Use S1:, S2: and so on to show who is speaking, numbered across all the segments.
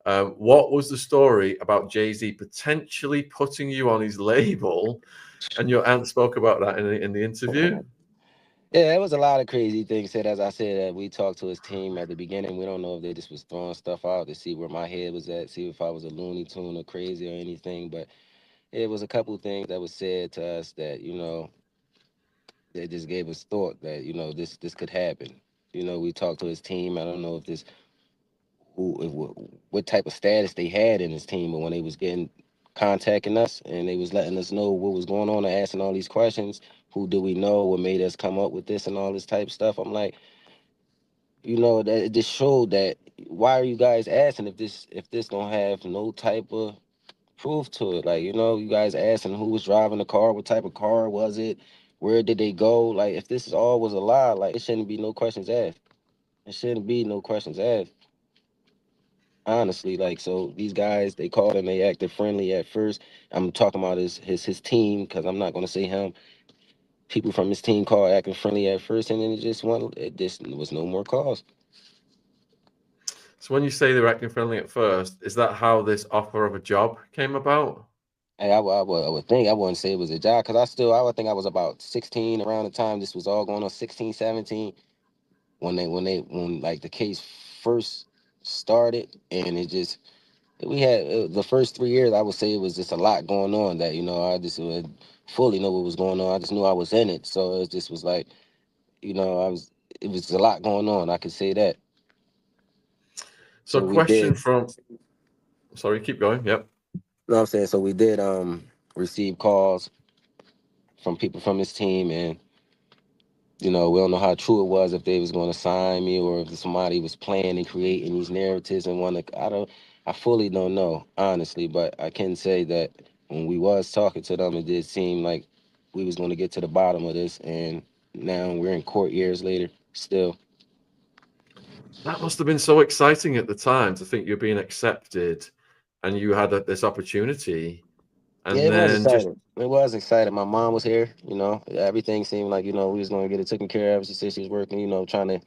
S1: What was the story about Jay-Z potentially putting you on his label? And your aunt spoke about that in the interview.
S2: Yeah, it was a lot of crazy things said. As I said, we talked to his team at the beginning. We don't know if they just was throwing stuff out to see where my head was at, see if I was a Looney Tune or crazy or anything. But it was a couple things that was said to us that they just gave us thought that this could happen. We talked to his team. I don't know if this who if, what type of status they had in his team, but when they was getting contacting us and they was letting us know what was going on and asking all these questions, who do we know, what made us come up with this and all this type of stuff, I'm like, that it just showed that why are you guys asking if this don't have no type of proof to it? Like, you guys asking who was driving the car, what type of car was it, where did they go? Like, if this is all was a lie, like, it shouldn't be no questions asked. It shouldn't be no questions asked. Honestly, like, so these guys, they called and they acted friendly at first. I'm talking about his team, because I'm not going to say him. People from his team called acting friendly at first, and then it just was no more calls.
S1: So when you say they were acting friendly at first, is that how this offer of a job came about?
S2: And I would think, I wouldn't say it was a job, because I would think I was about 16 around the time this was all going on, 16, 17, when like the case first started. And it just, we had the first 3 years, I would say it was just a lot going on that, I just would fully know what was going on. I just knew I was in it. So it just was like, it was a lot going on. I could say that.
S1: So,
S2: So we
S1: question
S2: did,
S1: from, sorry, keep going. Yep.
S2: know what I'm saying? So we did receive calls from people from his team, and we don't know how true it was, if they was going to sign me or if somebody was planning and creating these narratives and want to. I fully don't know, honestly, but I can say that when we was talking to them, it did seem like we was going to get to the bottom of this, and now we're in court years later still.
S1: That must have been so exciting at the time to think you're being accepted and you had this opportunity.
S2: Yeah,
S1: And
S2: it was
S1: then just
S2: exciting. It was exciting. My mom was here. Everything seemed like we was going to get it taken care of. She said she was working, trying to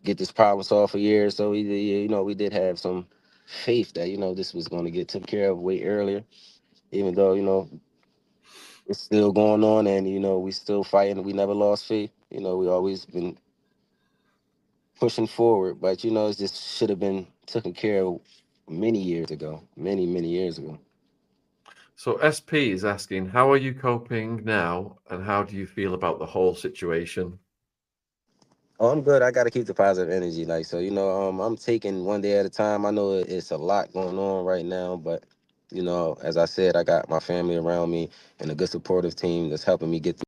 S2: get this problem solved for years. So we did have some faith that this was going to get taken care of way earlier, even though it's still going on, and we still fighting. We never lost faith. We always been pushing forward, but it just should have been taken care of many years ago, many years ago.
S1: so SP is asking, how are you coping now and how do you feel about the whole situation?
S2: Oh, I'm good. I got to keep the positive energy. Like, so, I'm taking one day at a time. I know it's a lot going on right now, but, as I said, I got my family around me and a good supportive team that's helping me get through.